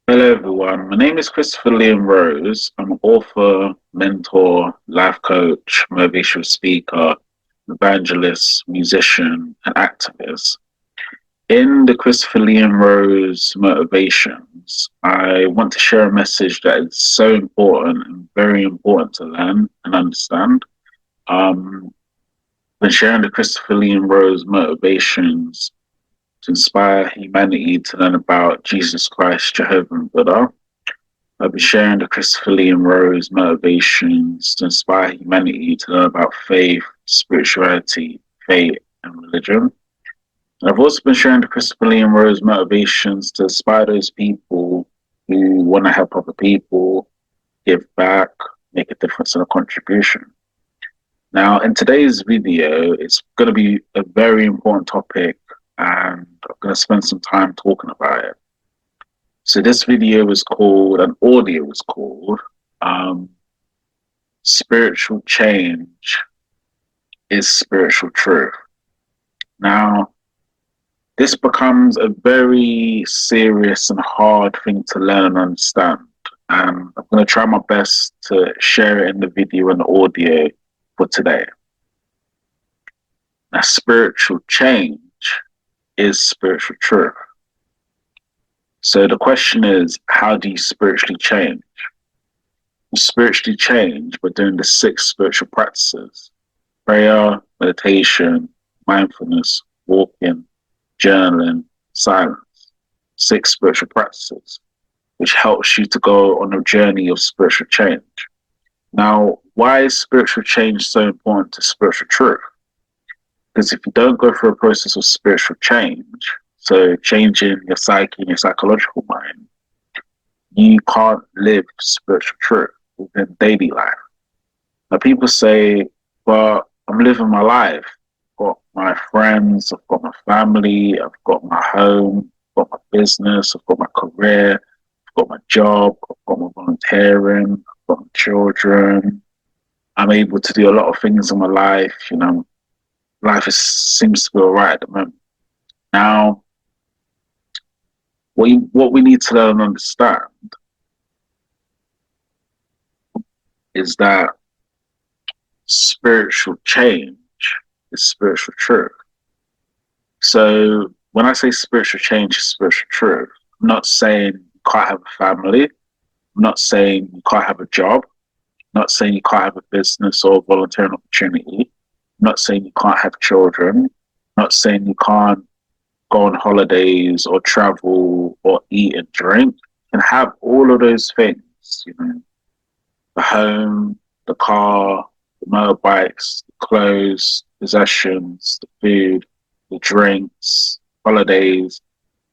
Hello, everyone. My name is Christopher Liam Rose. I'm an author, mentor, life coach, motivational speaker, evangelist, musician, and activist. In the Christopher Liam Rose Motivations, I want to share a message that is so important and very important to learn and understand. Um, I've been sharing the Christopher Liam Rose Motivations to inspire humanity to learn about Jesus Christ, Jehovah, and Buddha. I'll be sharing the Christopher Lee and Rose motivations to inspire humanity to learn about faith, spirituality, faith, and religion. And I've also been sharing the Christopher Lee and Rose motivations to inspire those people who want to help other people, give back, make a difference and a contribution. Now, in today's video, it's going to be a very important topic, and I'm going to spend some time talking about it. So this video is called, an audio is called, Spiritual Change is Spiritual Truth. Now, this becomes a very serious and hard thing to learn and understand. And I'm going to try my best to share it in the video and the audio for today. Now, spiritual change is spiritual truth. So the question is, how do you spiritually change? You spiritually change by doing the 6 spiritual practices: prayer, meditation, mindfulness, walking, journaling, silence. 6 spiritual practices, which helps you to go on a journey of spiritual change. Now, why is spiritual change so important to spiritual truth? Because if you don't go through a process of spiritual change, so changing your psyche and your psychological mind, you can't live spiritual truth within daily life. Now, people say, well, I'm living my life. I've got my friends, I've got my family, I've got my home, I've got my business, I've got my career, I've got my job, I've got my volunteering, I've got my children. I'm able to do a lot of things in my life. Life seems to be all right at the moment. Now, what we need to learn and understand is that spiritual change is spiritual truth. So when I say spiritual change is spiritual truth, I'm not saying you can't have a family. I'm not saying you can't have a job. I'm not saying you can't have a business or a volunteering opportunity. I'm not saying you can't have children. I'm not saying you can't go on holidays or travel or eat and drink. You can have all of those things, the home, the car, the motorbikes, the clothes, possessions, the food, the drinks, holidays,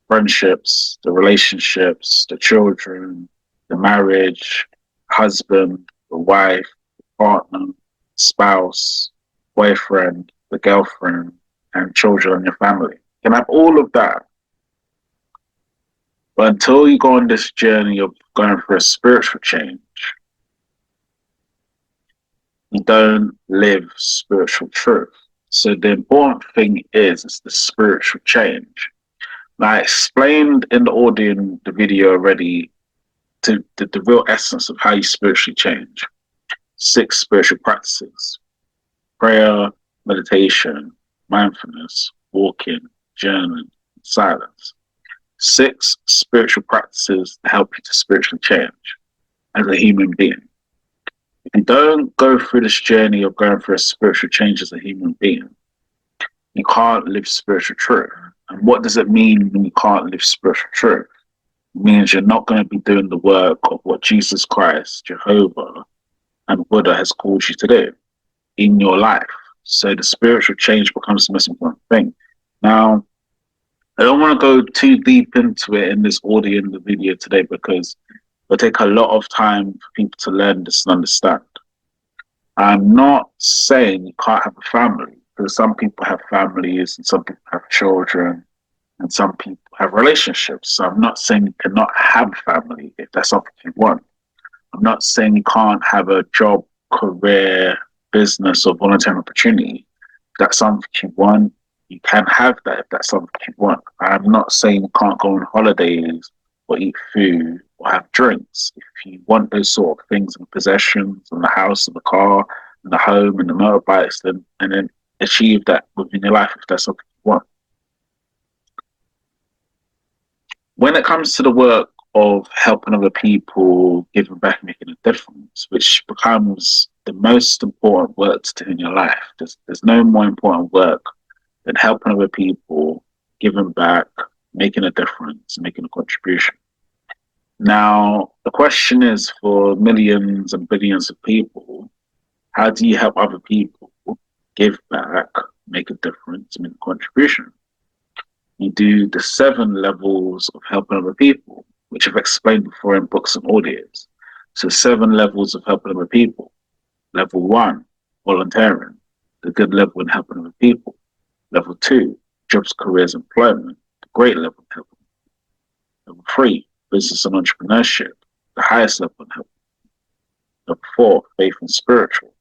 friendships, the relationships, the children, the marriage, husband, the wife, the partner, spouse, boyfriend, the girlfriend, and children in your family. You can have all of that. But until you go on this journey of going for a spiritual change, you don't live spiritual truth. So the important thing is the spiritual change. Now, I explained in the audio in the video already the real essence of how you spiritually change. 6 spiritual practices: prayer, meditation, mindfulness, walking, journaling, silence. 6 spiritual practices to help you to spiritually change as a human being. If you don't go through this journey of going through a spiritual change as a human being, you can't live spiritual truth. And what does it mean when you can't live spiritual truth? It means you're not going to be doing the work of what Jesus Christ, Jehovah, and Buddha has called you to do in your life. So the spiritual change becomes the most important thing. Now, I don't want to go too deep into it in this audio and the video today because it'll take a lot of time for people to learn this and understand. I'm not saying you can't have a family, because some people have families and some people have children and some people have relationships. So I'm not saying you cannot have a family if that's something you want. I'm not saying you can't have a job, career, business, or volunteering opportunity. If that's something you want, you can have that if that's something you want. I'm not saying you can't go on holidays or eat food or have drinks. If you want those sort of things and possessions and the house and the car and the home and the motorbikes, then achieve that within your life if that's something you want. When it comes to the work of helping other people, giving back, making a difference, which becomes the most important work to do in your life. There's no more important work than helping other people, giving back, making a difference, making a contribution. Now, the question is for millions and billions of people, how do you help other people give back, make a difference, make a contribution? You do the 7 levels of helping other people, which I've explained before in books and audios. So 7 levels of helping other people. Level 1, volunteering, the good level in helping other people. Level 2, jobs, careers, employment, the great level in helping. Level 3, business and entrepreneurship, the highest level in helping. Level 4, faith and spiritual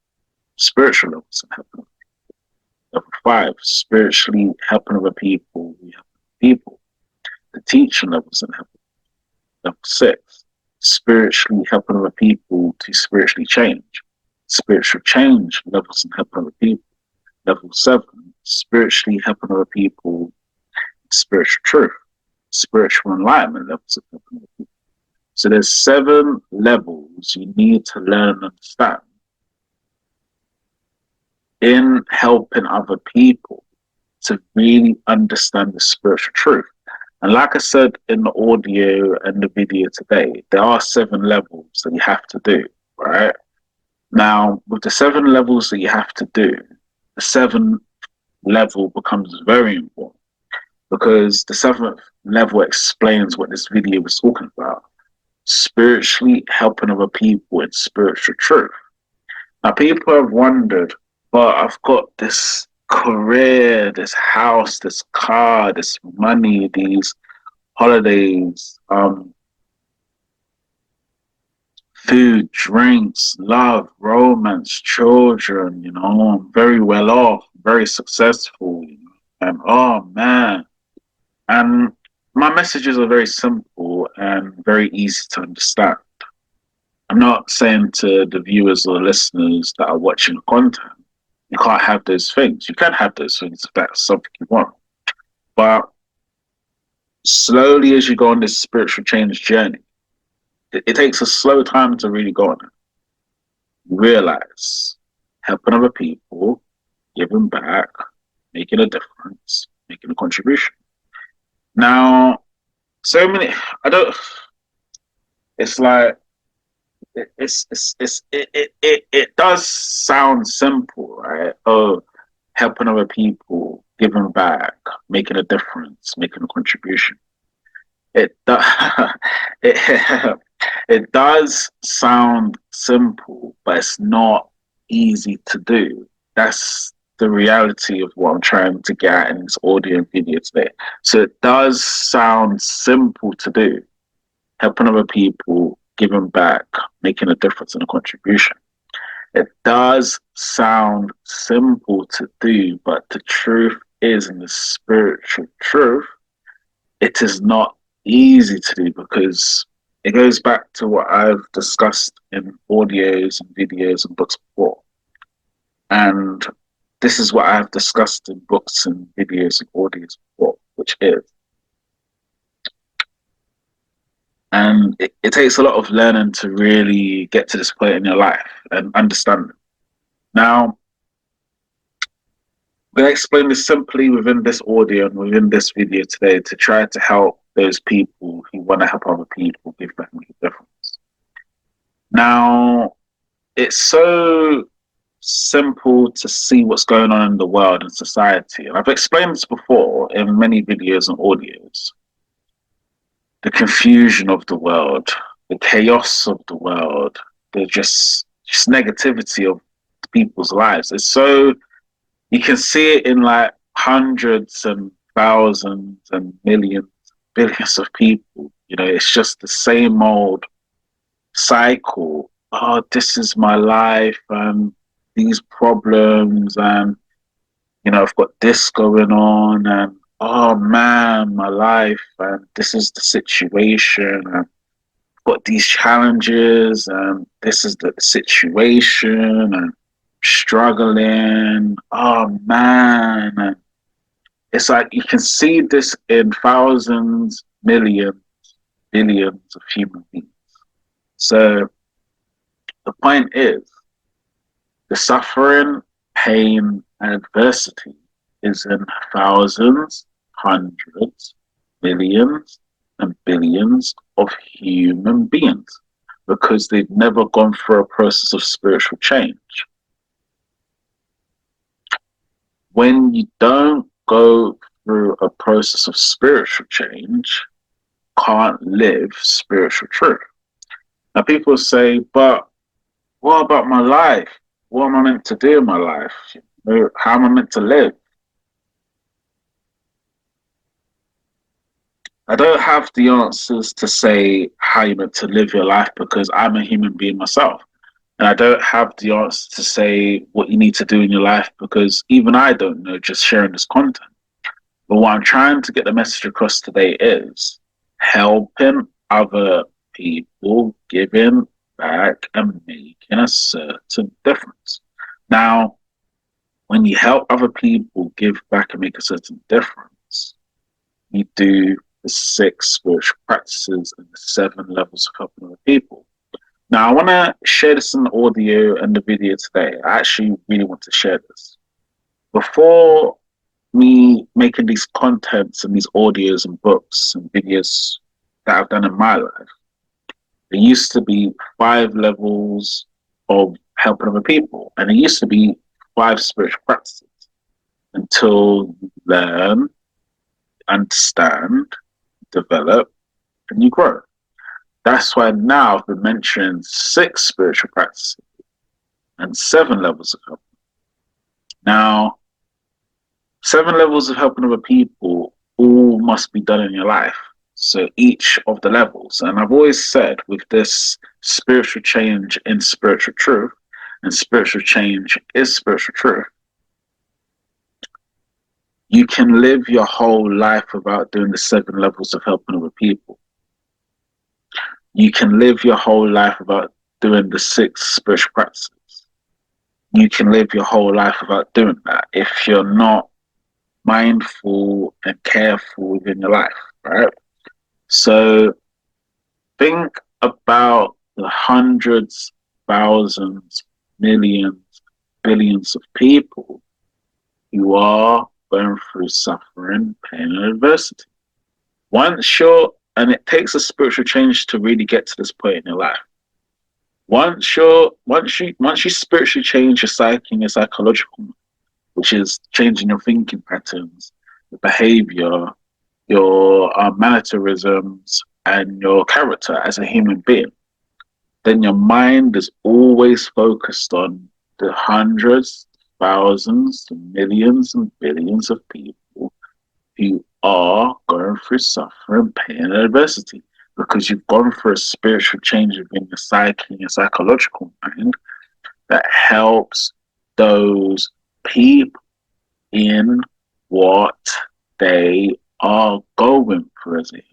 levels in helping. Level 5, spiritually helping other people, the teaching levels in helping. Level 6, spiritually helping other people to spiritually change. Spiritual change levels in helping other people. Level 7, spiritually helping other people, spiritual truth. Spiritual enlightenment levels of helping other people. So there's 7 levels you need to learn and understand in helping other people to really understand the spiritual truth. And like I said in the audio and the video today, there are 7 levels that you have to do, right? Now, with the 7 levels that you have to do, the 7th level becomes very important because the 7th level explains what this video was talking about. Spiritually helping other people in spiritual truth. Now, people have wondered, but I've got this career, this house, this car, this money, these holidays, food, drinks, love, romance, children, I'm very well off, very successful, and oh man. And my messages are very simple and very easy to understand. I'm not saying to the viewers or listeners that are watching the content, you can't have those things. You can have those things if that's something you want. But slowly as you go on this spiritual change journey, it takes a slow time to really go on it. You realize helping other people, giving back, making a difference, making a contribution. Now, so many, I don't, it's like, it does sound simple, right? Oh, helping other people, giving back, making a difference, making a contribution. It it it does sound simple, but it's not easy to do. That's the reality of what I'm trying to get at in this audio and video today. So it does sound simple to do, helping other people, giving back, making a difference and a contribution. It does sound simple to do, but the truth is, in the spiritual truth, it is not easy to do because it goes back to what I've discussed in audios and videos and books before. And this is what I've discussed in books and videos and audios before, which is, and it takes a lot of learning to really get to this point in your life and understand it. Now, I'm going to explain this simply within this audio and within this video today to try to help those people who want to help other people give back and make a difference. Now, it's so simple to see what's going on in the world and society. And I've explained this before in many videos and audios. The confusion of the world, the chaos of the world, the just negativity of people's lives. It's so, you can see it in like hundreds and thousands and millions, billions of people. It's just the same old cycle. Oh, this is my life and these problems and, I've got this going on and oh man, my life, and this is the situation, and got these challenges, and this is the situation, and struggling. Oh man. And it's like you can see this in thousands, millions, billions of human beings. So the point is, the suffering, pain, and adversity is in thousands, hundreds, millions, and billions of human beings because they've never gone through a process of spiritual change. When you don't go through a process of spiritual change, you can't live spiritual truth. Now, people say, but what about my life? What am I meant to do in my life? How am I meant to live? I don't have the answers to say how you're meant to live your life because I'm a human being myself. And I don't have the answer to say what you need to do in your life because even I don't know, just sharing this content. But what I'm trying to get the message across today is helping other people, giving back and making a certain difference. Now, when you help other people give back and make a certain difference, you do the 6 spiritual practices and the 7 levels of helping other people. Now, I want to share this in the audio and the video today. I actually really want to share this. Before me making these contents and these audios and books and videos that I've done in my life, there used to be 5 levels of helping other people, and it used to be 5 spiritual practices until you learn, understand, develop, and you grow. That's why now I've been mentioning 6 spiritual practices and 7 levels of help. Now, 7 levels of helping other people all must be done in your life. So each of the levels, and I've always said with this spiritual change in spiritual truth, and spiritual change is spiritual truth, you can live your whole life without doing the 7 levels of helping other people. You can live your whole life without doing the 6 spiritual practices. You can live your whole life without doing that if you're not mindful and careful within your life, right? So think about the hundreds, thousands, millions, billions of people who are going through suffering, pain, and adversity. And it takes a spiritual change to really get to this point in your life. Once you spiritually change your psyche and your psychological, which is changing your thinking patterns, your behavior, your mannerisms, and your character as a human being, then your mind is always focused on the hundreds, thousands, millions, and billions of people who are going through suffering, pain, and adversity. Because you've gone through a spiritual change within your psyche and your psychological mind that helps those people in what they are going through as a human.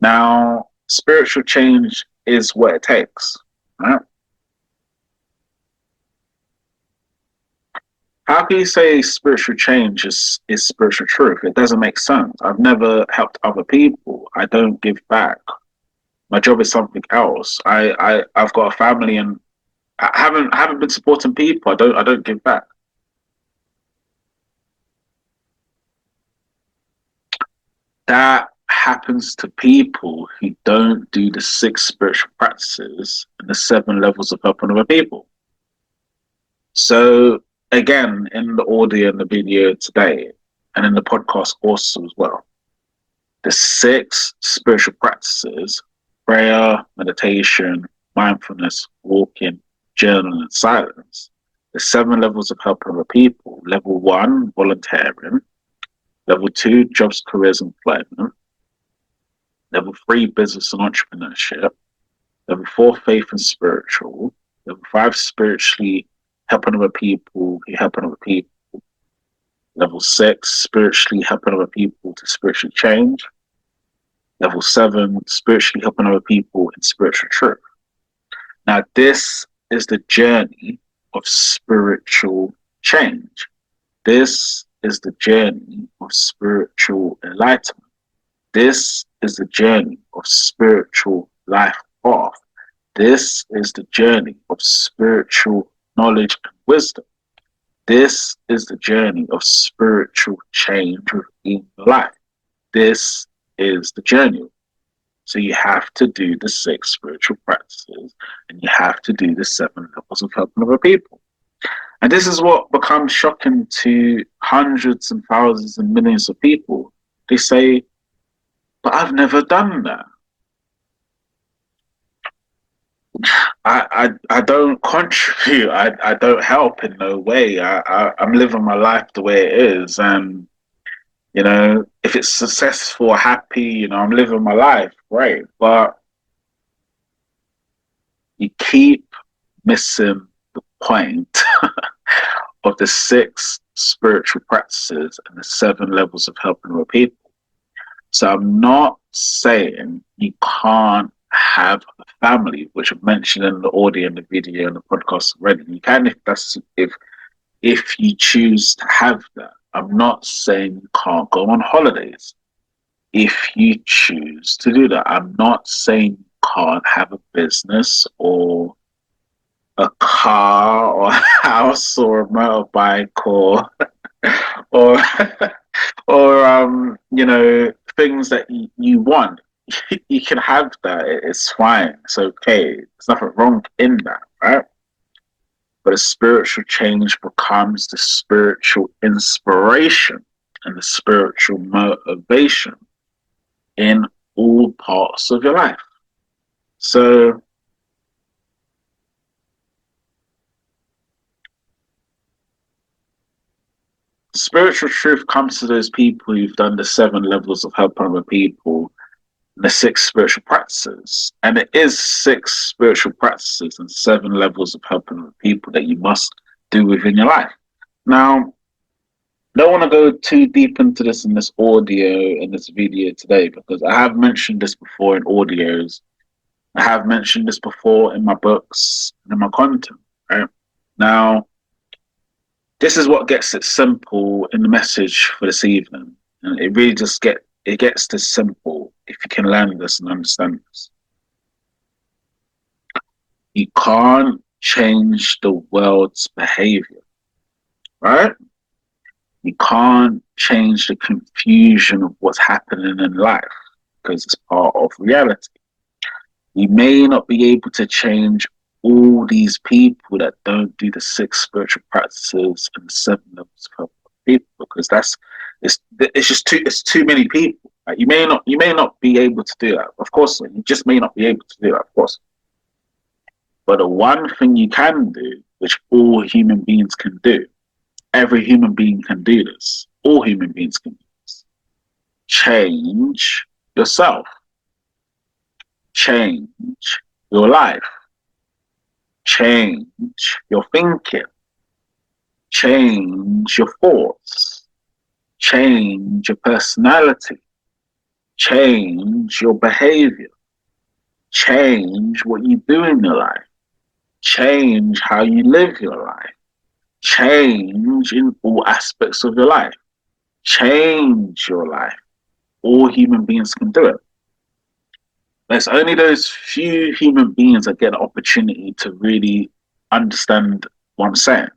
Now, spiritual change is what it takes, right? How can you say spiritual change is spiritual truth? It doesn't make sense. I've never helped other people. I don't give back. My job is something else. I've got a family and I haven't been supporting people. I don't give back. That happens to people who don't do the 6 spiritual practices and the 7 levels of helping other people. So again, in the audio and the video today, and in the podcast also as well, the 6 spiritual practices, prayer, meditation, mindfulness, walking, journaling, and silence, the 7 levels of helping other people. Level 1, volunteering. Level 2, jobs, careers, and employment. Level 3, business and entrepreneurship. Level 4, faith and spiritual. Level 5, spiritually helping other people, helping other people. Level 6, spiritually helping other people to spiritually change. Level 7, spiritually helping other people in spiritual truth. Now, this is the journey of spiritual change. This is the journey of spiritual enlightenment. This is the journey of spiritual life path. This is the journey of spiritual knowledge and wisdom. This is the journey of spiritual change within your life. This is the journey. So you have to do the 6 spiritual practices, and you have to do the 7 levels of helping other people. And this is what becomes shocking to hundreds and thousands and millions of people. They say, but I've never done that. I don't contribute. I don't help in no way. I'm living my life the way it is. And, you know, if it's successful, happy, you know, I'm living my life, right? But you keep missing the point of the 6 spiritual practices and the 7 levels of helping other people. So I'm not saying you can't have a family, which I've mentioned in the audio and the video and the podcast already. You can if you choose to have that. I'm not saying you can't go on holidays if you choose to do that. I'm not saying you can't have a business or a car or a house or a motorbike or or or you know, things that you want. You can have that. It's fine. It's okay. There's nothing wrong in that, right? But a spiritual change becomes the spiritual inspiration and the spiritual motivation in all parts of your life. So spiritual truth comes to those people who've done the 7 levels of helping other people, the 6 spiritual practices. And it is 6 spiritual practices and 7 levels of helping other people that you must do within your life. Now, I don't want to go too deep into this in this audio and this video today, because I have mentioned this before in audios. I have mentioned this before in my books and in my content, right? Now, this is what gets it simple in the message for this evening. And it really just gets this simple if you can learn this and understand this. You can't change the world's behavior, right? You can't change the confusion of what's happening in life because it's part of reality. You may not be able to change all these people that don't do the 6 spiritual practices and the 7 levels of people, because it's too many people. Right? You may not be able to do that. Of course, you just may not be able to do that. Of course, but the one thing you can do, which all human beings can do, every human being can do this. All human beings can do this. Change yourself. Change your life. Change your thinking. Change your thoughts. Change your personality. Change your behavior. Change what you do in your life. Change how you live your life. Change in all aspects of your life. Change your life. All human beings can do it. There's only those few human beings that get an opportunity to really understand what I'm saying.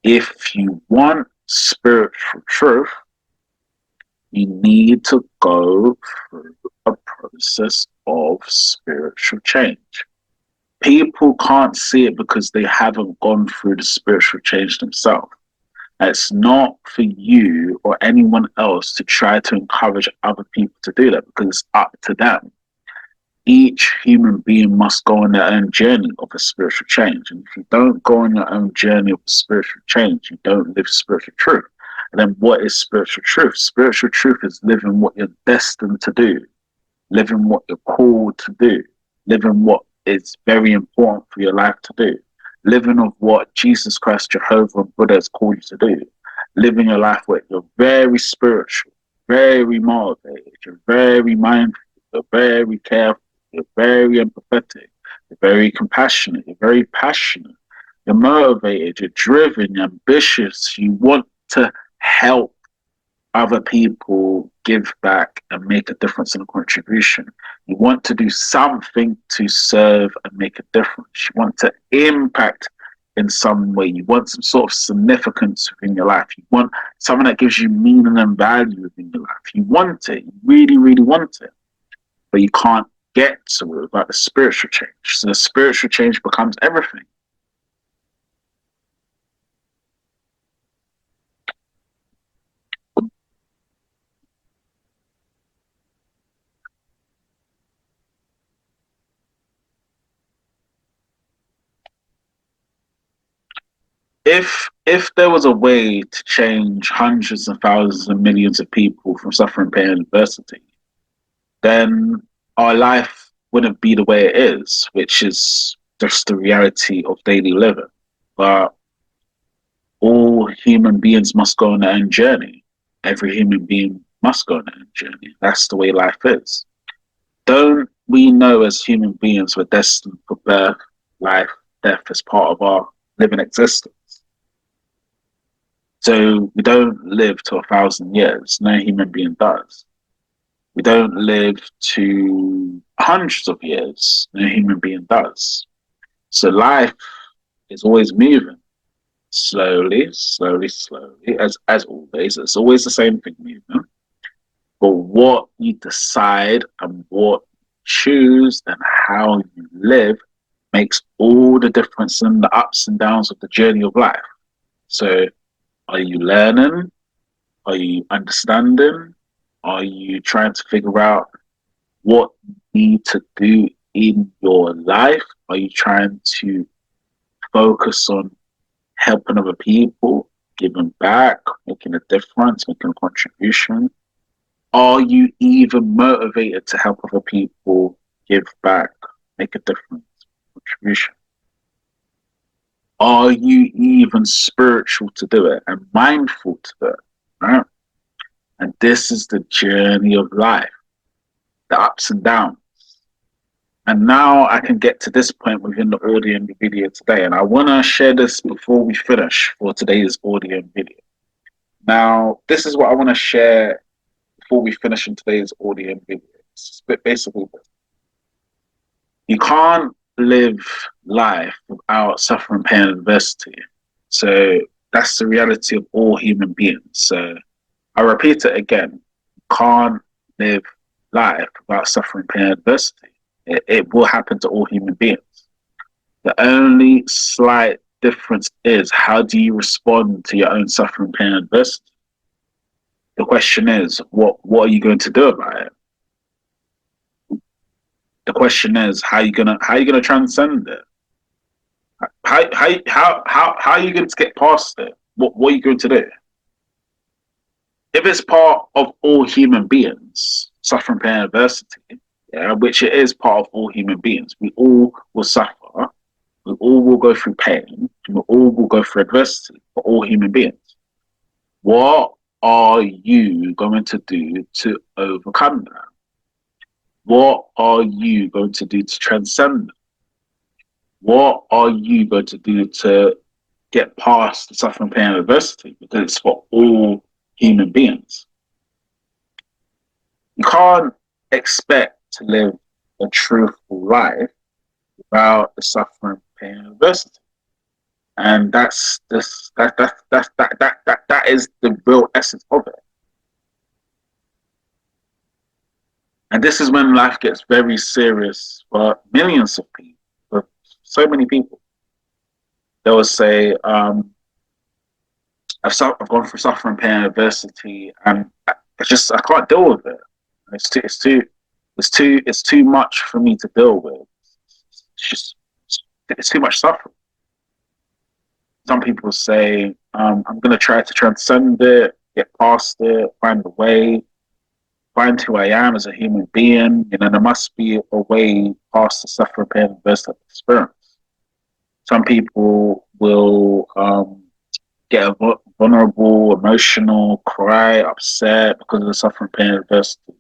If you want spiritual truth, you need to go through a process of spiritual change. People can't see it because they haven't gone through the spiritual change themselves. It's not for you or anyone else to try to encourage other people to do that, because it's up to them. Each human being must go on their own journey of a spiritual change. And if you don't go on your own journey of spiritual change, you don't live spiritual truth. And then what is spiritual truth? Spiritual truth is living what you're destined to do, living what you're called to do, living what is very important for your life to do, living of what Jesus Christ, Jehovah, and Buddha has called you to do, living your life where you're very spiritual, very motivated, you're very mindful, you're very careful, you're very empathetic, you're very compassionate, you're very passionate, you're motivated, you're driven, you're ambitious, you want to help other people, give back and make a difference and a contribution. You want to do something to serve and make a difference. You want to impact in some way. You want some sort of significance within your life. You want something that gives you meaning and value within your life. You want it. You really, really want it. But you can't get to it without the spiritual change. So the spiritual change becomes everything. If there was a way to change hundreds of thousands and millions of people from suffering, pain, and adversity, then our life wouldn't be the way it is, which is just the reality of daily living. But all human beings must go on their own journey. Every human being must go on their own journey. That's the way life is. Don't we know as human beings we're destined for birth, life, death as part of our living existence? So we don't live to 1,000 years. No human being does. We don't live to hundreds of years. No human being does. So life is always moving. Slowly, slowly, slowly. As always, it's always the same thing moving. But what you decide and what you choose and how you live makes all the difference in the ups and downs of the journey of life. So are you learning? Are you understanding? Are you trying to figure out what you need to do in your life? Are you trying to focus on helping other people, giving back, making a difference, making a contribution? Are you even motivated to help other people, give back, make a difference, contribution? Are you even spiritual to do it and mindful to do it? Right? And this is the journey of life, the ups and downs. And now I can get to this point within the audio and the video today. And I want to share this before we finish for today's audio and video. Now, this is what I want to share before we finish in today's audio and video. It's basically this. You can't live life without suffering, pain, and adversity. So that's the reality of all human beings. So I repeat it again. You can't live life without suffering, pain, and adversity. It will happen to all human beings. The only slight difference is how do you respond to your own suffering, pain, and adversity? The question is, what are you going to do about it? The question is, how are you gonna transcend it? How are you going to get past it? What are you going to do? If it's part of all human beings, suffering, pain, and adversity, yeah, which it is part of all human beings, we all will suffer, we all will go through pain, and we all will go through adversity for all human beings. What are you going to do to overcome that? What are you going to do to transcend it? What are you going to do to get past the suffering, pain, and adversity? Because it's for all human beings. You can't expect to live a truthful life without the suffering, pain, and adversity. And that is the real essence of it. And this is when life gets very serious for millions of people, for so many people. They will say, I've gone through suffering, pain, and adversity, and I can't deal with it. It's too much for me to deal with. It's too much suffering. Some people say, I'm going to try to transcend it, get past it, find a way, find who I am as a human being. There must be a way past the suffering, pain, and adversity experience. Some people will get vulnerable, emotional, cry, upset because of the suffering, pain, and adversity.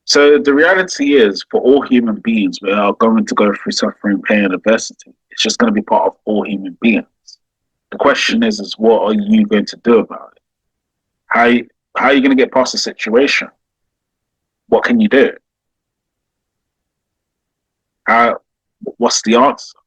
So the reality is, for all human beings, we are going to go through suffering, pain, and adversity. It's just going to be part of all human beings. The question is what are you going to do about it? How are you going to get past the situation? What can you do? How? What's the answer?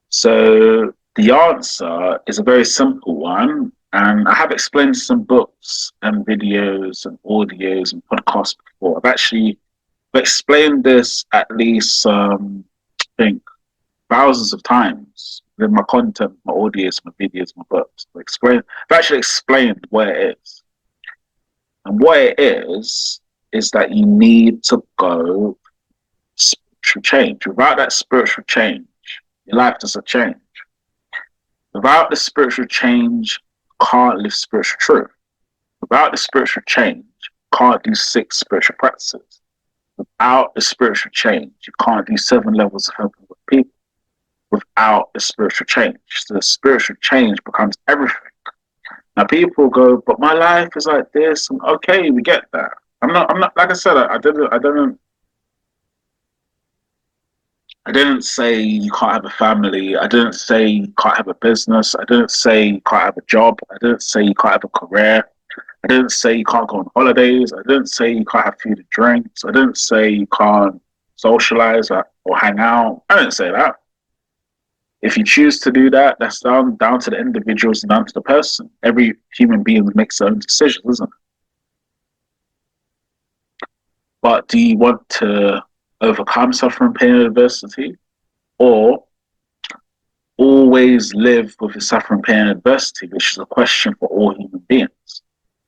So the answer is a very simple one, and I have explained some books and videos and audios and podcasts before. I've actually explained this at least, I think, thousands of times in my content, my audios, my videos, my books. I've actually explained what it is. And what it is that you need to go spiritual change. Without that spiritual change, your life doesn't change. Without the spiritual change, you can't live spiritual truth. Without the spiritual change, you can't do 6 spiritual practices. Without the spiritual change, you can't do 7 levels of helping with people. Without the spiritual change, so the spiritual change becomes everything. Now people go, but my life is like this, and okay, we get that. I'm not. Like I said, I didn't say you can't have a family. I didn't say you can't have a business. I didn't say you can't have a job. I didn't say you can't have a career. I didn't say you can't go on holidays. I didn't say you can't have food and drinks. I didn't say you can't socialize or hang out. I didn't say that. If you choose to do that, that's down to the individuals and down to the person. Every human being makes their own decisions, isn't it? But do you want to overcome suffering, pain, and adversity, or always live with the suffering, pain, and adversity, which is a question for all human beings?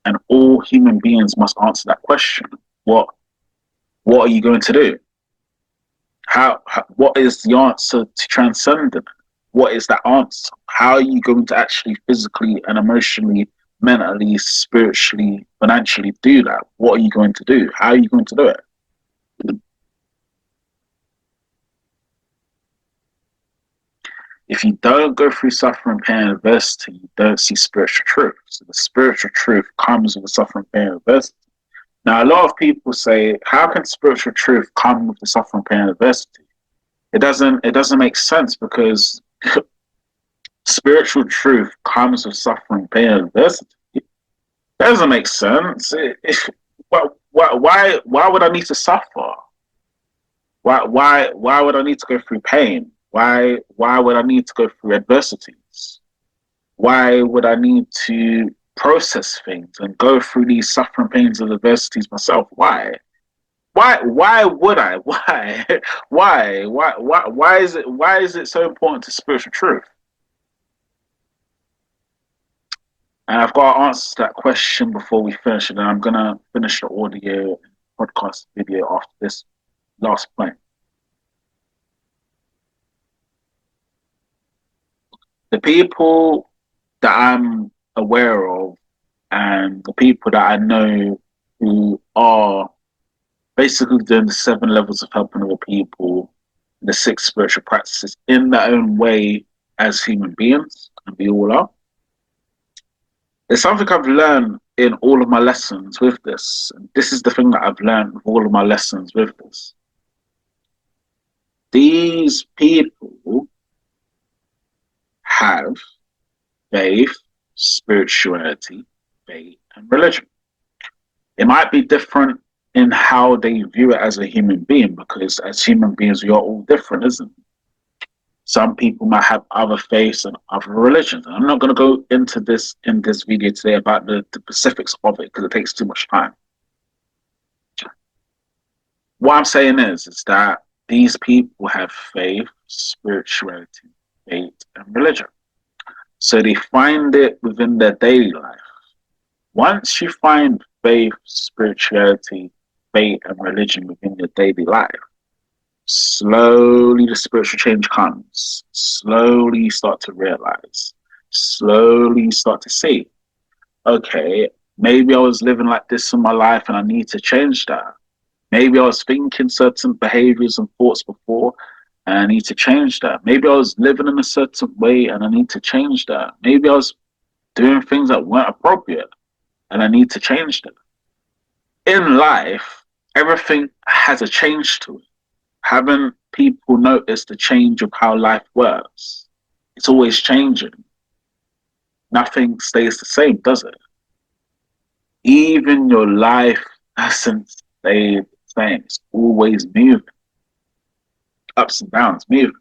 And all human beings must answer that question. What are you going to do? What is the answer to transcending? What is that answer? How are you going to actually physically and emotionally, mentally, spiritually, financially do that? What are you going to do? How are you going to do it? If you don't go through suffering, pain, and adversity, you don't see spiritual truth. So the spiritual truth comes with the suffering, pain, and adversity. Now, a lot of people say, how can spiritual truth come with the suffering, pain, and adversity? It doesn't make sense, because spiritual truth comes with suffering, pain, and adversity. It doesn't make sense. Why would I need to suffer? Why would I need to go through pain? Why would I need to go through adversities? Why would I need to process things and go through these suffering, pains, and adversities myself? Why? Why would I? Why is it so important to spiritual truth? And I've got to answer that question before we finish it. And I'm gonna finish the audio podcast video after this last point. The people that I'm aware of and the people that I know who are basically doing the 7 levels of helping other people, the 6 spiritual practices in their own way as human beings, and we all are. There's something I've learned in all of my lessons with this. And this is the thing that I've learned with all of my lessons with this. These people have faith, spirituality, faith, and religion. It might be different in how they view it as a human being, because as human beings, we are all different, isn't it? Some people might have other faiths and other religions. And I'm not going to go into this in this video today about the specifics of it, because it takes too much time. What I'm saying is that these people have faith, spirituality, faith, and religion. So they find it within their daily life. Once you find faith, spirituality, faith, and religion within your daily life, slowly the spiritual change comes. Slowly you start to realize. Slowly you start to see, okay, maybe I was living like this in my life and I need to change that. Maybe I was thinking certain behaviors and thoughts before and I need to change that. Maybe I was living in a certain way and I need to change that. Maybe I was doing things that weren't appropriate and I need to change that. In life, everything has a change to it. Haven't people noticed the change of how life works? It's always changing. Nothing stays the same, does it? Even your life hasn't stayed the same. It's always moving, ups and downs, moving.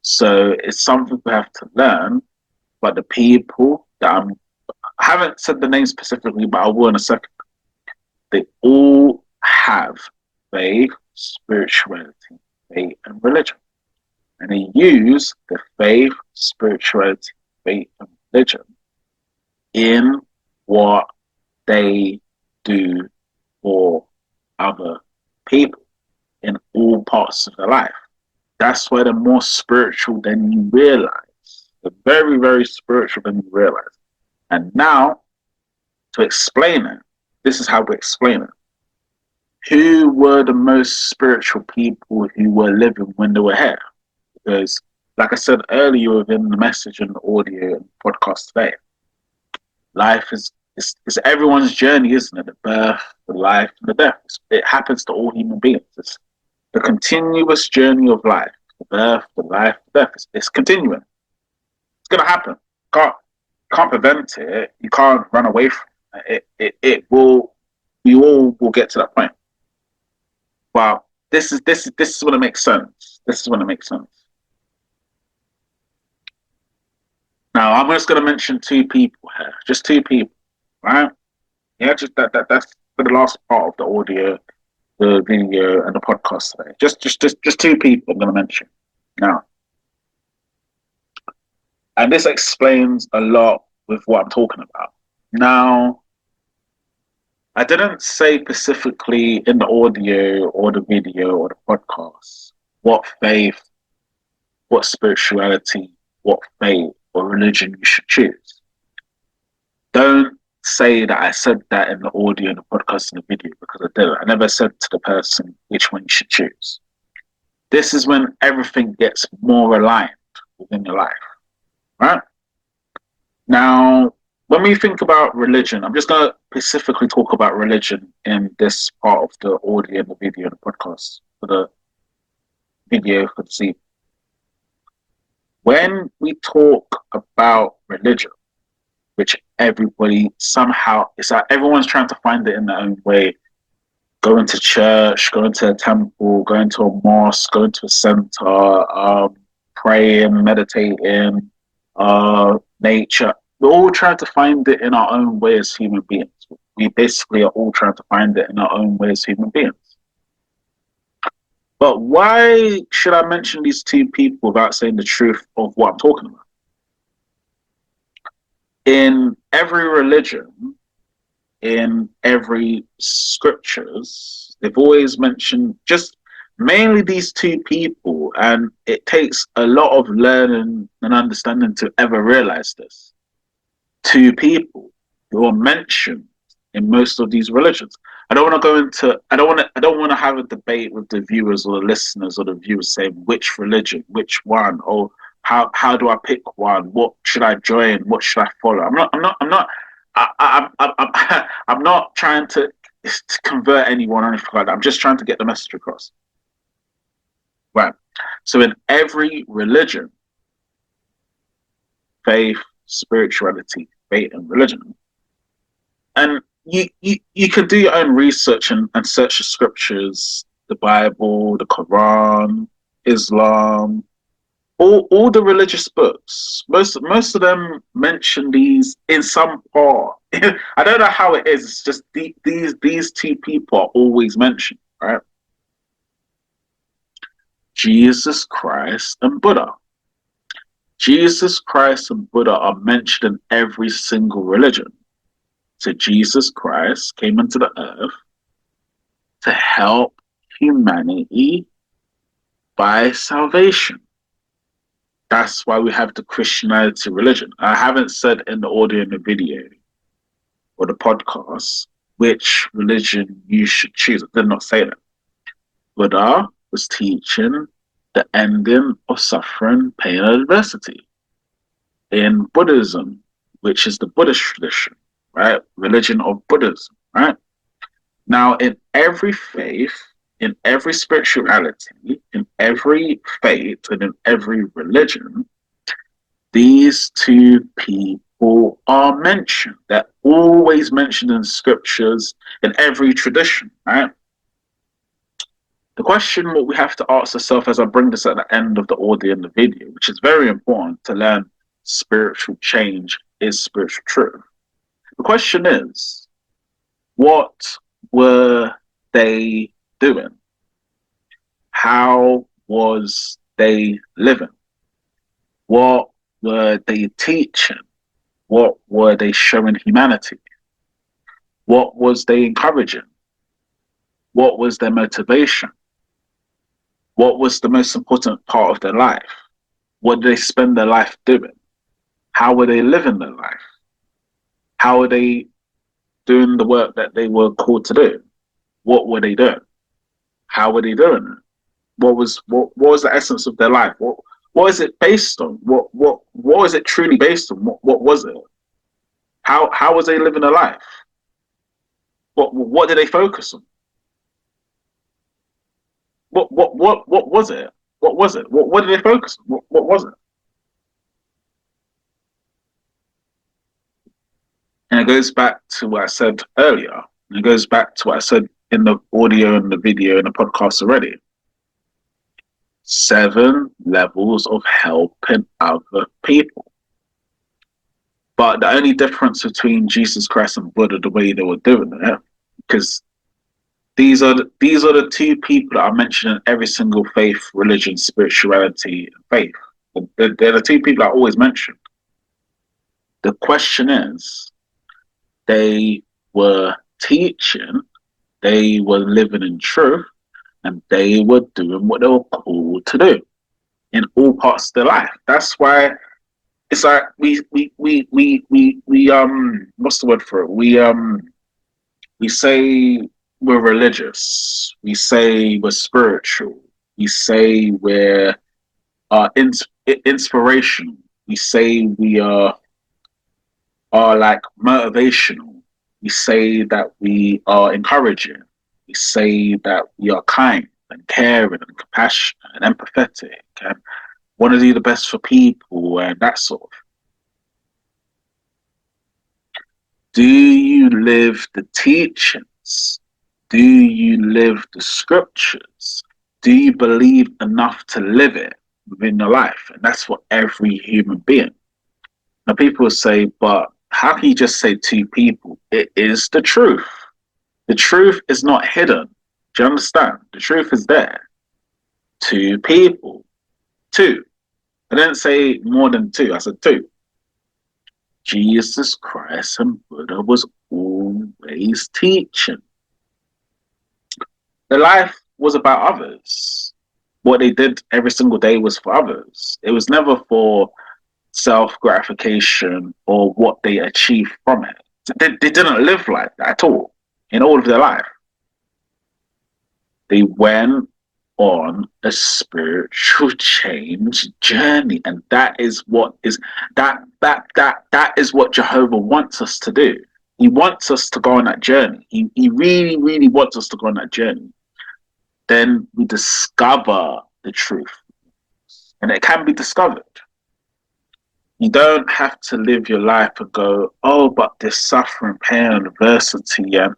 So it's something we have to learn. But the people that I haven't said the name specifically, but I will in a second. They all have faith, spirituality, faith, and religion. And they use the faith, spirituality, faith, and religion in what they do for other people in all parts of their life. That's why they're more spiritual than you realize. They're very, very spiritual than you realize. And now, to explain it, this is how we explain it. Who were the most spiritual people who were living when they were here? Because, like I said earlier within the message and the audio and podcast today, life is everyone's journey, isn't it? The birth, the life, and the death. It happens to all human beings. It's the continuous journey of life. The birth, the life, the death. It's continuing. It's going to happen. Can't prevent it. You can't run away from it. It will. We all will get to that point. But this is when it makes sense. This is when it makes sense. Now I'm just going to mention two people here. Just two people, right? Yeah, just that's for the last part of the audio, the video, and the podcast today. Just two people I'm going to mention now. And this explains a lot with what I'm talking about. Now, I didn't say specifically in the audio or the video or the podcast what faith, what spirituality, what faith or religion you should choose. Don't say that I said that in the audio and the podcast and the video, because I didn't. I never said to the person which one you should choose. This is when everything gets more aligned within your life, right? Now, when we think about religion, I'm just going to specifically talk about religion in this part of the audio and the video and the podcast. For the video, for the see. When we talk about religion, which everybody somehow, it's like everyone's trying to find it in their own way. Going to church, going to a temple, going to a mosque, going to a center, praying, meditating, nature. We're all trying to find it in our own way as human beings. We basically are all trying to find it in our own way as human beings. But why should I mention these two people without saying the truth of what I'm talking about? In every religion, in every scriptures, they've always mentioned just mainly these two people, and it takes a lot of learning and understanding to ever realize this. Two people who are mentioned in most of these religions. I don't want to go into. I don't want to have a debate with the viewers or the listeners or the viewers saying which religion, which one, or how do I pick one? What should I join? What should I follow? I'm not trying to convert anyone or anything like that. I'm just trying to get the message across. Right. So in every religion, faith, spirituality, faith, and religion, and you can do your own research and search the scriptures, the Bible, the Quran, Islam, all the religious books. Most of them mention these in some part. I don't know how it is. It's just these two people are always mentioned, right? Jesus Christ and Buddha. Jesus Christ and Buddha are mentioned in every single religion. So Jesus Christ came into the earth to help humanity by salvation. That's why we have the Christianity religion. I haven't said in the audio and the video or the podcast which religion you should choose. I did not say that. Buddha was teaching the ending of suffering, pain, and adversity. In Buddhism, which is the Buddhist tradition, right? Religion of Buddhism, right? Now, in every faith, in every spirituality, in every faith, and in every religion, these two people are mentioned. They're always mentioned in scriptures in every tradition, right? The question what we have to ask ourselves as I bring this at the end of the audio and the video, which is very important to learn spiritual change is spiritual truth. The question is, what were they doing? How was they living? What were they teaching? What were they showing humanity? What was they encouraging? What was their motivation? What was the most important part of their life? What did they spend their life doing? How were they living their life? How were they doing the work that they were called to do? What were they doing? How were they doing it? What was the essence of their life? What is it based on? What is it truly based on? What was it? How was they living their life? What did they focus on? What was it? What was it? What did they focus on? What was it? And it goes back to what I said earlier. And it goes back to what I said in the audio and the video and the podcast already. 7 levels of helping other people. But the only difference between Jesus Christ and Buddha, the way they were doing it, because these are the 2 people that are mentioned in every single faith, religion, spirituality, and faith. They're the 2 people I always mentioned. The question is, they were teaching, they were living in truth, and they were doing what they were called to do in all parts of their life. That's why it's like we what's the word for it? We say we're religious. We say we're spiritual. We say we're inspirational. We say we are like motivational. We say that we are encouraging. We say that we are kind and caring and compassionate and empathetic and want to do the best for people and that sort of. Do you live the teachings? Do you live the scriptures? Do you believe enough to live it within your life? And that's what every human being. Now people say, but how can you just say 2 people? It is the truth. The truth is not hidden. Do you understand? The truth is there. 2 people. 2. I didn't say more than 2. I said 2. Jesus Christ and Buddha was always teaching. Their life was about others. What they did every single day was for others. It was never for self-gratification or what they achieved from it. They didn't live like that at all in all of their life. They went on a spiritual change journey, and that is what is that is what Jehovah wants us to do. He wants us to go on that journey. He really wants us to go on that journey. Then we discover the truth, and it can be discovered. You don't have to live your life and go, oh, but this suffering, pain, and adversity, and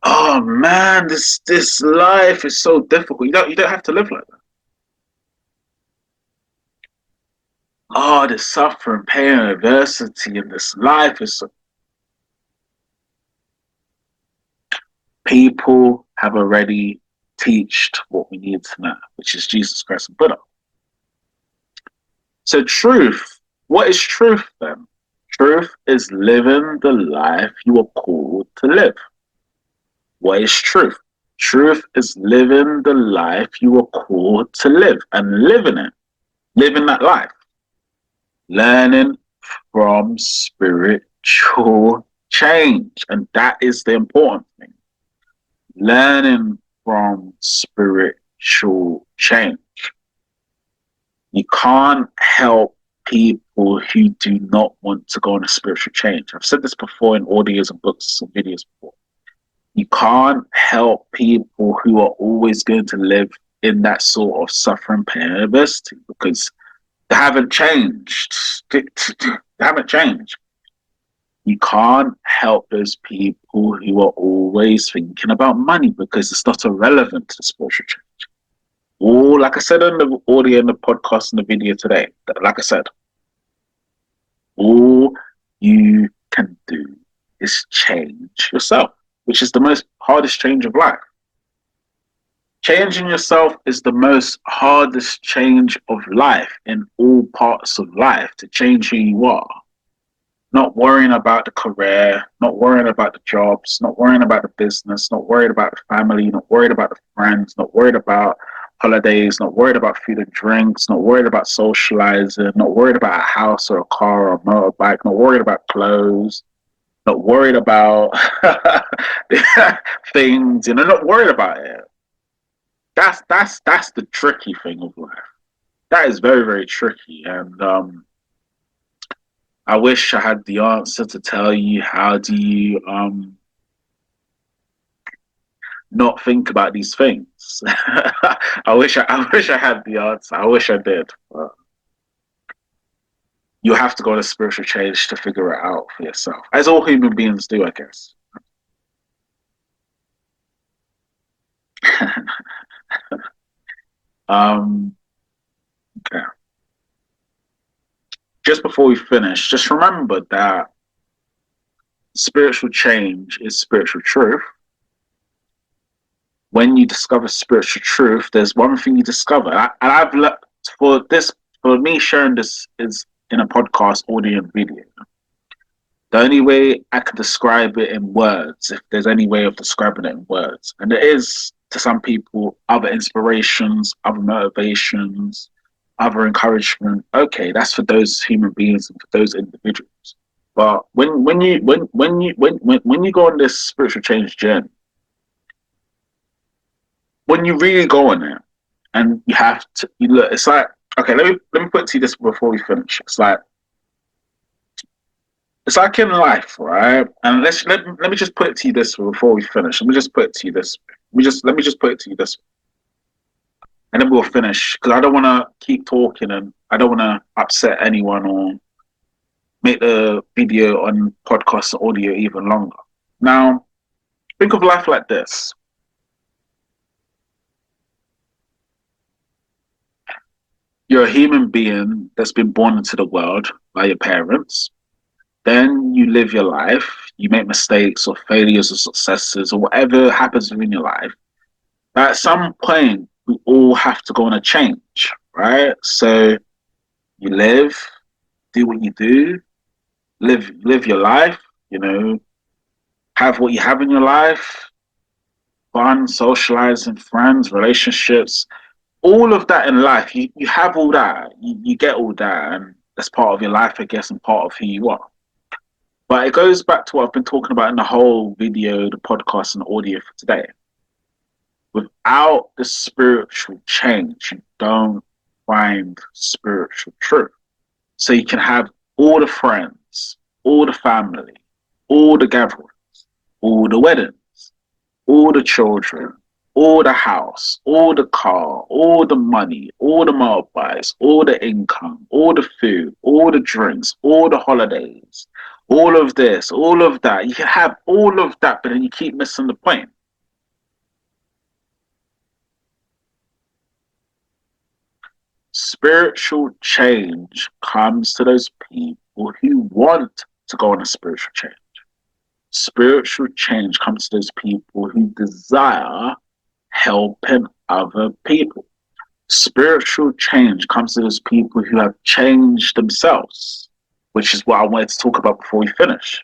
oh man, this life is so difficult. You don't have to live like that. Oh, this suffering, pain, and adversity in this life is so. People have already taught what we need to know, which is Jesus Christ and Buddha. So truth, what is truth then? Truth is living the life you are called to live. What is truth? Truth is living the life you are called to live and living it. Living that life. Learning from spiritual change. And that is the important thing. Learning from spiritual change. You can't help people who do not want to go on a spiritual change. I've said this before in audios and books and videos before. You can't help people who are always going to live in that sort of suffering, pain, and adversity because they haven't changed. They haven't changed. You can't help those people who are always thinking about money because it's not irrelevant to the spiritual change. Or, like I said in the audio, in the podcast, in the video today, like I said, all you can do is change yourself, which is the most hardest change of life. Changing yourself is the most hardest change of life in all parts of life, to change who you are. Not worrying about the career, not worrying about the jobs, not worrying about the business, not worried about the family, not worried about the friends, not worried about holidays, not worried about food and drinks, not worried about socializing, not worried about a house or a car or a motorbike, not worried about clothes, not worried about things, not worried about it. That's the tricky thing of life. That is very, very tricky. And I wish I had the answer to tell you how do you not think about these things. I wish I had the answer. I wish I did. But you have to go on a spiritual change to figure it out for yourself, as all human beings do, I guess. um, okay. Just before we finish, just remember that spiritual change is spiritual truth. When you discover spiritual truth, there's one thing you discover, and I've looked for this. For me, sharing this is in a podcast, audio, and video. The only way I could describe it in words, if there's any way of describing it in words, and there is to some people other inspirations, other motivations, other encouragement. Okay, that's for those human beings and for those individuals. But when you go on this spiritual change journey, when you really go on it, and you have to, you look, it's like, okay, let me put it to you this before we finish. It's like in life, right? And let me just put it to you this before we finish. Let me just put it to you this. Let me just put it to you this, and then we'll finish because I don't want to keep talking and I don't want to upset anyone or make the video on podcast audio even longer. Now, think of life like this. You're a human being that's been born into the world by your parents. Then you live your life. You make mistakes or failures or successes or whatever happens in your life. At some point, we all have to go on a change, right? So you live, do what you do, live your life, have what you have in your life, fun, socializing, friends, relationships, all of that in life. You have all that, you get all that, and that's part of your life, I guess, and part of who you are. But it goes back to what I've been talking about in the whole video, the podcast, and the audio for today. Without the spiritual change, you don't find spiritual truth. So you can have all the friends, all the family, all the gatherings, all the weddings, all the children, all the house, all the car, all the money, all the motorbikes, all the income, all the food, all the drinks, all the holidays, all of this, all of that. You can have all of that, but then you keep missing the point. Spiritual change comes to those people who want to go on a spiritual change. Spiritual change comes to those people who desire helping other people. Spiritual change comes to those people who have changed themselves, which is what I wanted to talk about before we finish.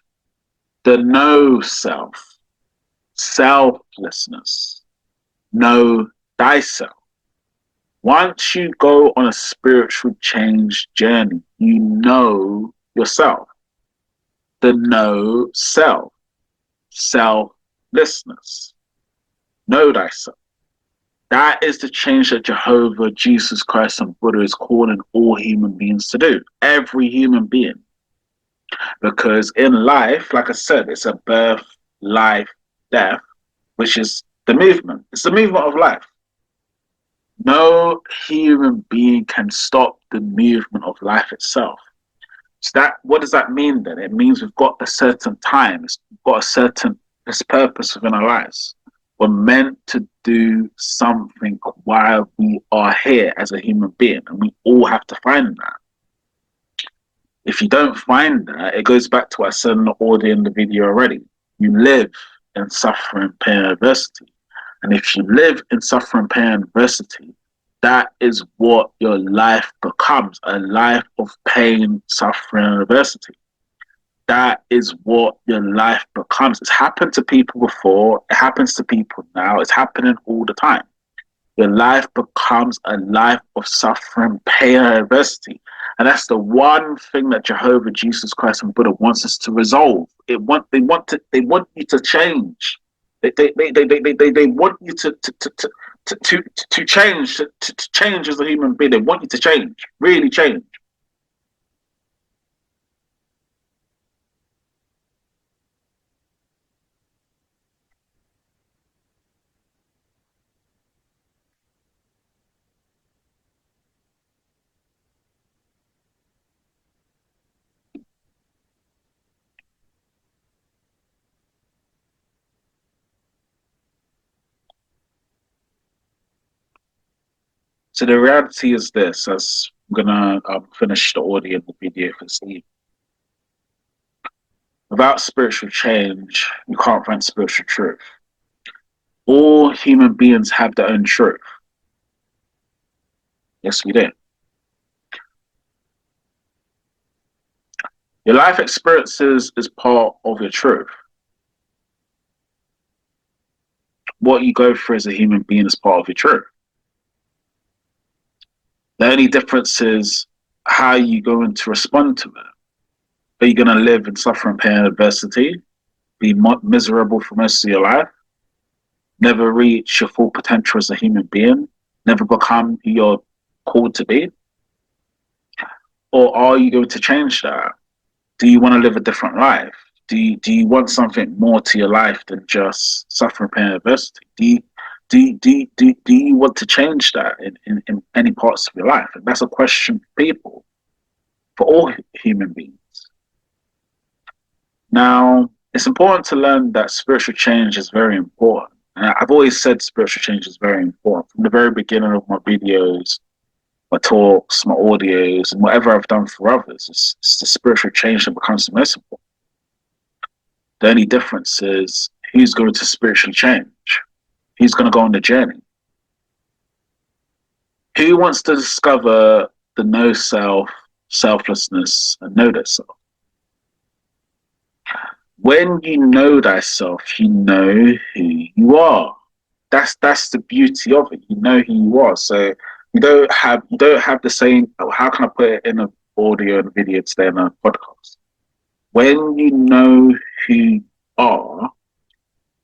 The know self, selflessness, know thyself. Once you go on a spiritual change journey, you know yourself. The know self, selflessness. Know thyself. That is the change that Jehovah, Jesus Christ, and Buddha is calling all human beings to do. Every human being. Because in life, like I said, it's a birth, life, death, which is the movement. It's the movement of life. No human being can stop the movement of life itself. So that, what does that mean then? It means we've got a certain time, we've got a certain purpose within our lives. We're meant to do something while we are here as a human being, and we all have to find that. If you don't find that, it goes back to what I said in the audio in the video already. You live in suffering, pain, and adversity. And if you live in suffering, pain, and adversity, that is what your life becomes, a life of pain, suffering, and adversity. That is what your life becomes. It's happened to people before. It happens to people now. It's happening all the time. Your life becomes a life of suffering, pain, and adversity. And that's the one thing that Jehovah, Jesus Christ, and Buddha wants us to resolve. They want you to change. They want you to change, to change as a human being. They want you to change, really change. So the reality is this, as I'm gonna finish the audio and the video for Steve. Without spiritual change, you can't find spiritual truth. All human beings have their own truth. Yes, we do. Your life experiences is part of your truth. What you go through as a human being is part of your truth. The only difference is how you're going to respond to it. Are you going to live in suffering, pain, and adversity, be miserable for most of your life, never reach your full potential as a human being, never become who you're called to be? Or are you going to change that? Do you want to live a different life? Do you want something more to your life than just suffering, pain, and adversity? Do you want to change that in any parts of your life? And that's a question for people, for all human beings. Now, it's important to learn that spiritual change is very important. And I've always said spiritual change is very important. From the very beginning of my videos, my talks, my audios, and whatever I've done for others, it's the spiritual change that becomes the most important. The only difference is who's going to spiritually change, who's going to go on the journey. Who wants to discover the no self, selflessness, and know thyself? When you know thyself, you know who you are. That's the beauty of it. You know who you are. So you don't have the same. How can I put it in an audio and video today in a podcast? When you know who you are,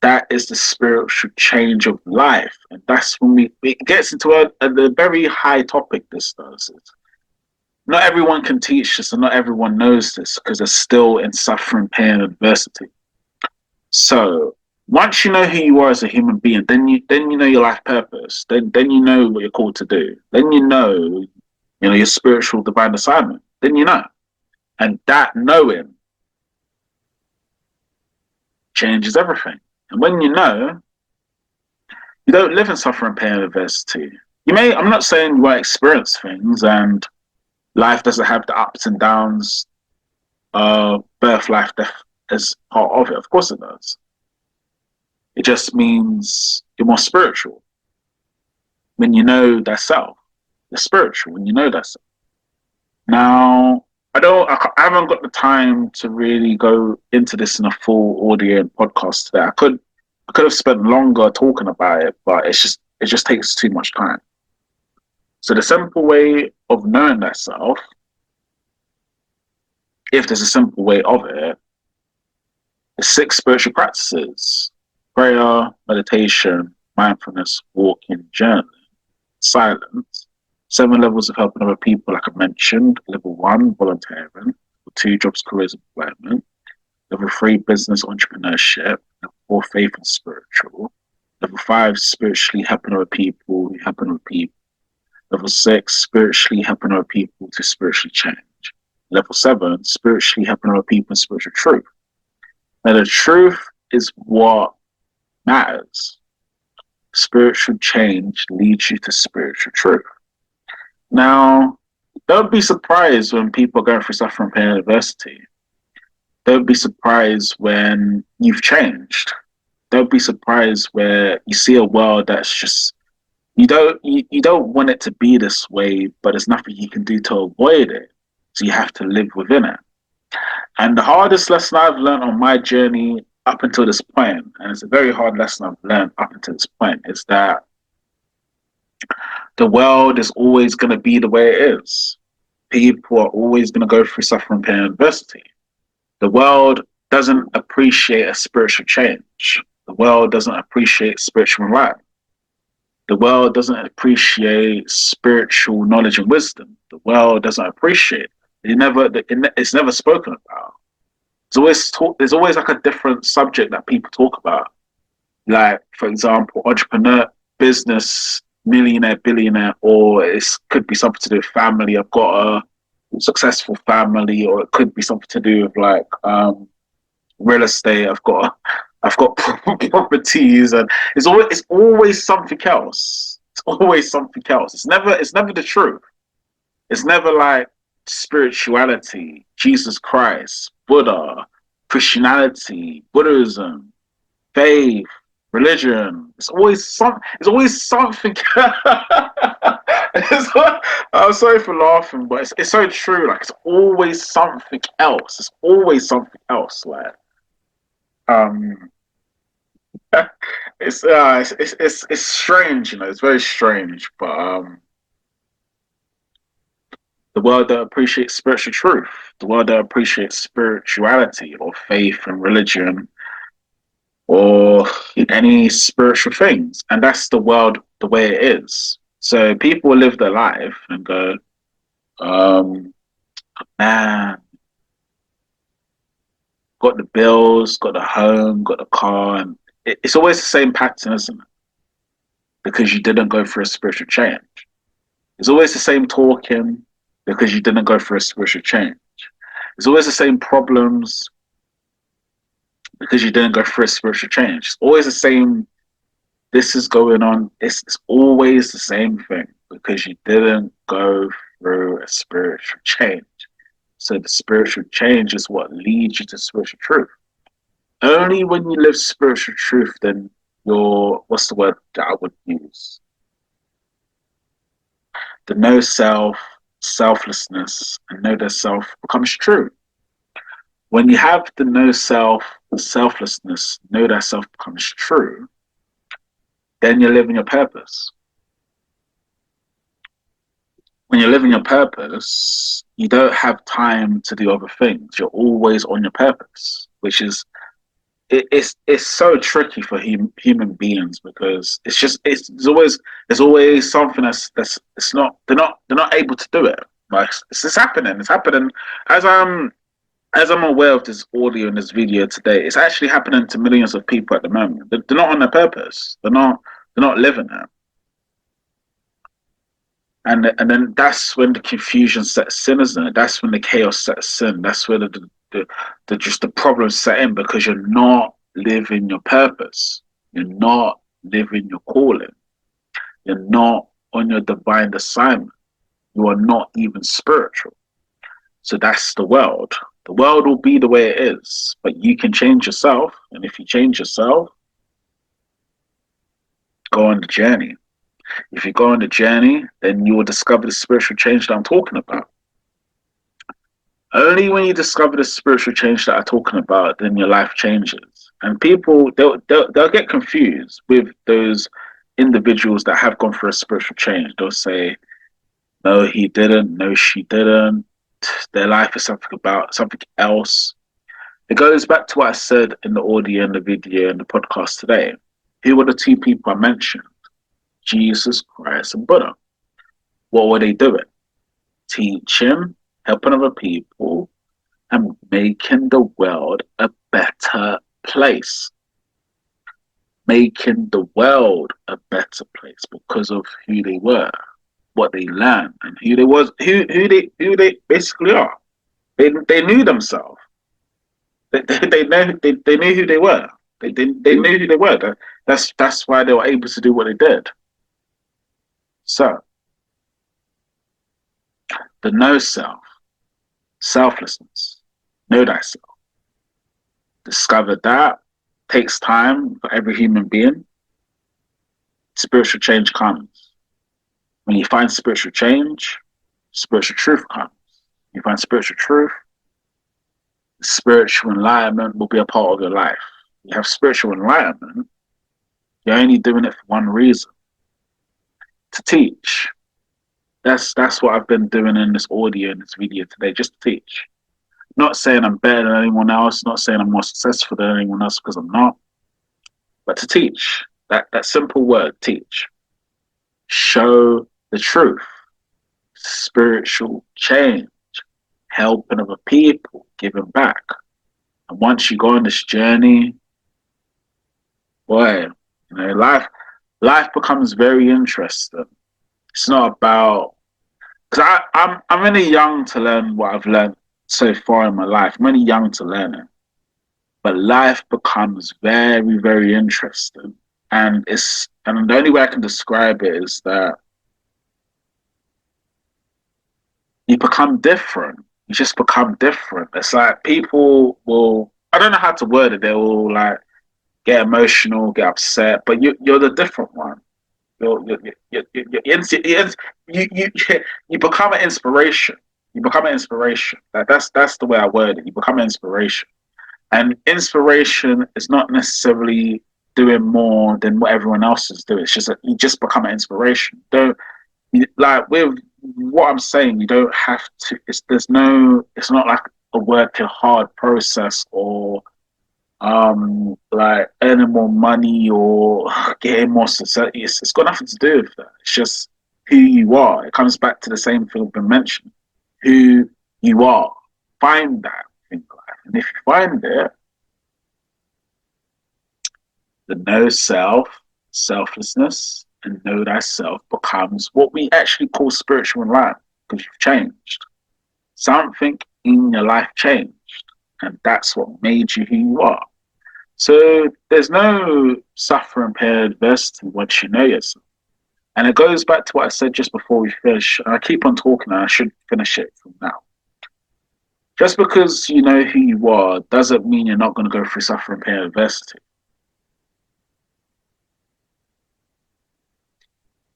that is the spiritual change of life, and that's when it gets into a very high topic. This does. Not everyone can teach this, and not everyone knows this because they're still in suffering, pain, and adversity. So once you know who you are as a human being, then you know your life purpose. Then you know what you're called to do. Then you know your spiritual divine assignment. Then you know, and that knowing changes everything. And when you know, you don't live in suffering, pain, and adversity. You may. I'm not saying you won't experience things, and life doesn't have the ups and downs. Birth, life, death is part of it. Of course it does. It just means you're more spiritual. When you know that self, you're spiritual when you know that self. Now, I haven't got the time to really go into this in a full audio and podcast today. I could have spent longer talking about it, but it just takes too much time. So the simple way of knowing that self, if there's a simple way of it, is 6 spiritual practices: prayer, meditation, mindfulness, walking, journaling, silence. 7 levels of helping other people, like I mentioned. Level 1, volunteering. Level 2, jobs, careers, employment. Level 3, business, entrepreneurship. Level 4, faith and spiritual. Level 5, spiritually helping other people, helping other people. Level 6, spiritually helping other people to spiritually change. Level 7, spiritually helping other people in spiritual truth. Now, the truth is what matters. Spiritual change leads you to spiritual truth. Now, don't be surprised when people are going through suffering, pain, and adversity. Don't be surprised when you've changed. Don't be surprised where you see a world that's just you don't want it to be this way, but there's nothing you can do to avoid it. So you have to live within it. And the hardest lesson I've learned on my journey up until this point, and it's a very hard lesson I've learned up until this point, is that the world is always going to be the way it is. People are always going to go through suffering, pain, and adversity. The world doesn't appreciate a spiritual change. The world doesn't appreciate spiritual life. The world doesn't appreciate spiritual knowledge and wisdom. The world doesn't appreciate it. It's never spoken about. There's always like a different subject that people talk about. Like, for example, entrepreneur, business, millionaire, billionaire, or it could be something to do with family. I've got a successful family, or it could be something to do with like real estate. I've got properties, and it's always something else. It's always something else. It's never the truth. It's never like spirituality, Jesus Christ, Buddha, Christianity, Buddhism, faith, religion. It's always something. I'm sorry for laughing, but it's so true. Like, it's always something else. It's always something else. Like, um, it's strange, you know. It's very strange, but the world that appreciates spiritual truth, the world that appreciates spirituality or faith and religion or any spiritual things, and that's the world the way it is. So people live their life and go, man, got the bills, got the home, got the car, and it's always the same pattern, isn't it? Because you didn't go through a spiritual change. It's always the same talking because you didn't go through a spiritual change. It's always the same problems because you didn't go through a spiritual change. It's always the same, this is going on. It's always the same thing because you didn't go through a spiritual change. So the spiritual change is what leads you to spiritual truth. Only when you live spiritual truth, then what's the word that I would use? The no self, selflessness, and know their self becomes true. When you have the no self, selflessness, know that self becomes true, then you're living your purpose. When you're living your purpose, you don't have time to do other things. You're always on your purpose, which is it's so tricky for human beings because there's always something that's it's not they're not able to do it. Like, it's happening. It's happening as I'm aware of this audio and this video today. It's actually happening to millions of people at the moment. They're not on their purpose. They're not living it. And then that's when the confusion sets in, isn't it? That's when the chaos sets in. That's where the problems set in because you're not living your purpose. You're not living your calling. You're not on your divine assignment. You are not even spiritual. So that's the world. The world will be the way it is, but you can change yourself. And if you change yourself, go on the journey. If you go on the journey, then you will discover the spiritual change that I'm talking about. Only when you discover the spiritual change that I'm talking about, then your life changes. And people, they'll get confused with those individuals that have gone through a spiritual change. They'll say, no, he didn't. No, she didn't. Their life is something else. It goes back to what I said in the audio and the video and the podcast today. Who were the two people I mentioned? Jesus Christ and Buddha. What were they doing? Teaching, helping other people, and making the world a better place. Making the world a better place because of who they were, what they learned, and who they basically are. They knew themselves. They knew who they were. They knew who they were. That's why they were able to do what they did. So the know self, selflessness, know thyself. Discover that takes time for every human being. Spiritual change comes. When you find spiritual change, spiritual truth comes. You find spiritual truth, spiritual enlightenment will be a part of your life. You have spiritual enlightenment, you're only doing it for one reason: to teach. That's what I've been doing in this audio and this video today, just to teach. Not saying I'm better than anyone else, not saying I'm more successful than anyone else, because I'm not, but to teach. That simple word, teach. Show the truth. Spiritual change. Helping other people, giving back. And once you go on this journey, boy, life becomes very interesting. It's not about, because I'm really young to learn what I've learned so far in my life. I'm really young to learn it, but life becomes very, very interesting. And the only way I can describe it is that you become different. You just become different. It's like people will, I don't know how to word it. They will like get emotional, get upset, but you're the different one. You become an inspiration. You become an inspiration. That's the way I word it. You become an inspiration, and inspiration is not necessarily doing more than what everyone else is doing. It's just that you just become an inspiration. Don't like with what I'm saying. You don't have to. It's not like a working hard process or like earning more money or getting more success. It's got nothing to do with that. It's just who you are. It comes back to the same thing I've been mentioning. Who you are. Find that in life. And if you find it, the know self, selflessness, and know thyself becomes what we actually call spiritual enlightenment, because you've changed. Something in your life changed. And that's what made you who you are. So there's no suffering period adversity once you know yourself. And it goes back to what I said just before we finish. I keep on talking and I should finish it from now. Just because you know who you are doesn't mean you're not going to go through suffering period adversity.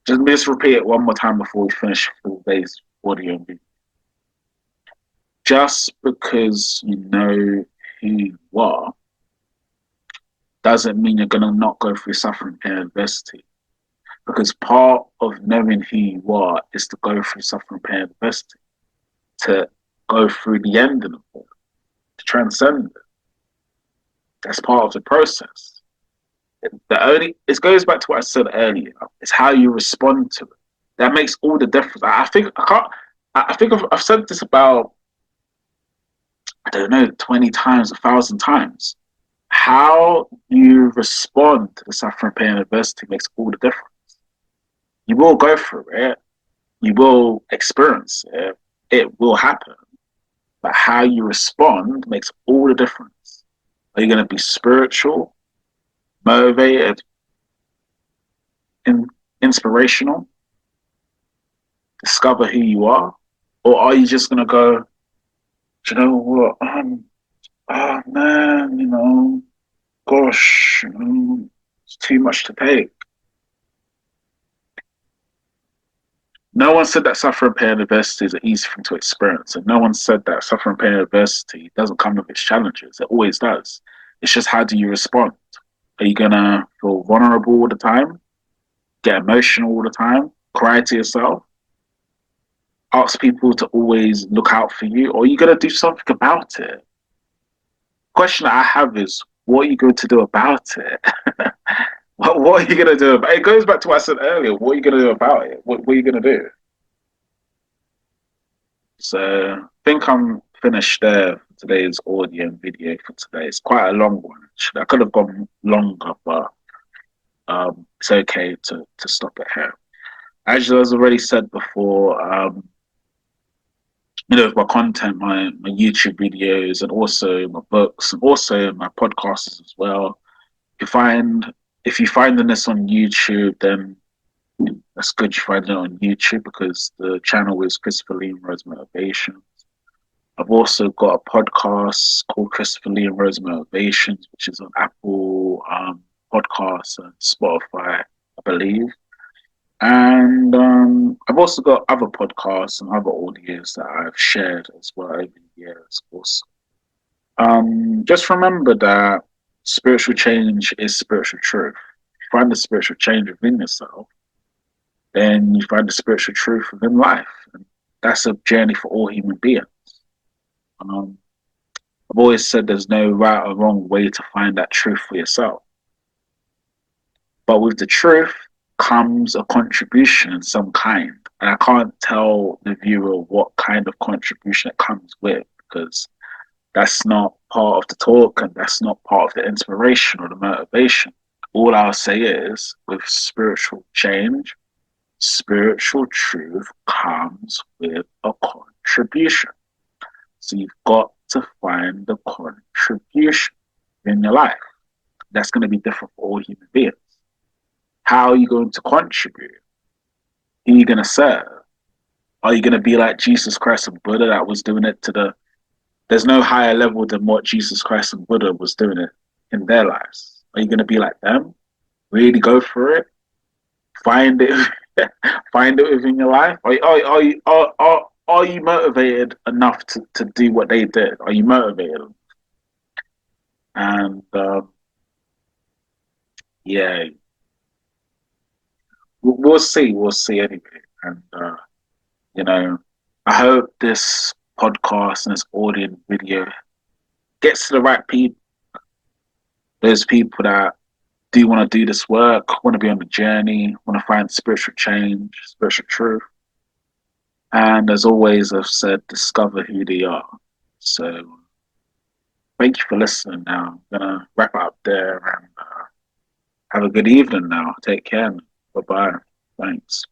Just repeat it one more time before we finish today's audio. Just because you know who you are doesn't mean you're going to not go through suffering and adversity. Because part of knowing who you are is to go through suffering and adversity, to go through the ending of it, to transcend it. That's part of the process. It goes back to what I said earlier. It's how you respond to it that makes all the difference. I've said this about, I don't know, 20 times, 1,000 times. How you respond to the suffering, pain, and adversity makes all the difference. You will go through it. You will experience it. It will happen. But how you respond makes all the difference. Are you going to be spiritual, motivated, inspirational, discover who you are? Or are you just going to go, do you know what? Oh man, gosh, it's too much to take. No one said that suffering, pain, and adversity is an easy thing to experience. And no one said that suffering, pain, and adversity doesn't come with its challenges. It always does. It's just, how do you respond? Are you going to feel vulnerable all the time? Get emotional all the time? Cry to yourself? Ask people to always look out for you? Or are you going to do something about it? The question that I have is, what are you going to do about it? what what are you gonna do? It goes back to what I said earlier. What are you gonna do about it? What are you gonna do? So I think I'm finished there for today's audio and video for today. It's quite a long one. Actually. I could have gone longer, but it's okay to stop it here. As I was already said before, with my content, my YouTube videos, and also my books, and also my podcasts as well. If you find if you finding this on YouTube, then that's good. You find it on YouTube because the channel is Christopher Lee and Rose Motivation. I've also got a podcast called Christopher Lee and Rose Motivations, which is on Apple Podcasts and Spotify, I believe. And I've also got other podcasts and other audios that I've shared as well over the years. Also, just remember that spiritual change is spiritual truth. If you find the spiritual change within yourself, then you find the spiritual truth within life. And that's a journey for all human beings. Um, I've always said there's no right or wrong way to find that truth for yourself. But with the truth comes a contribution in some kind. And I can't tell the viewer what kind of contribution it comes with because that's not part of the talk and that's not part of the inspiration or the motivation. All I'll say is with spiritual change, spiritual truth comes with a contribution. So you've got to find the contribution in your life. That's going to be different for all human beings. How are you going to contribute? Who are you going to serve? Are you going to be like Jesus Christ and Buddha that was doing it to the... There's no higher level than what Jesus Christ and Buddha was doing it in their lives. Are you going to be like them? Really go for it? Find it, find it within your life. Are you motivated enough to do what they did? Are you motivated? And yeah, we'll see. We'll see anyway. And you know, I hope this podcast and this audio and video gets to the right people. Those people that do want to do this work, want to be on the journey, want to find spiritual change, spiritual truth. And as always, I've said, discover who they are. So thank you for listening now. I'm going to wrap it up there and have a good evening now. Take care. Bye-bye. Thanks.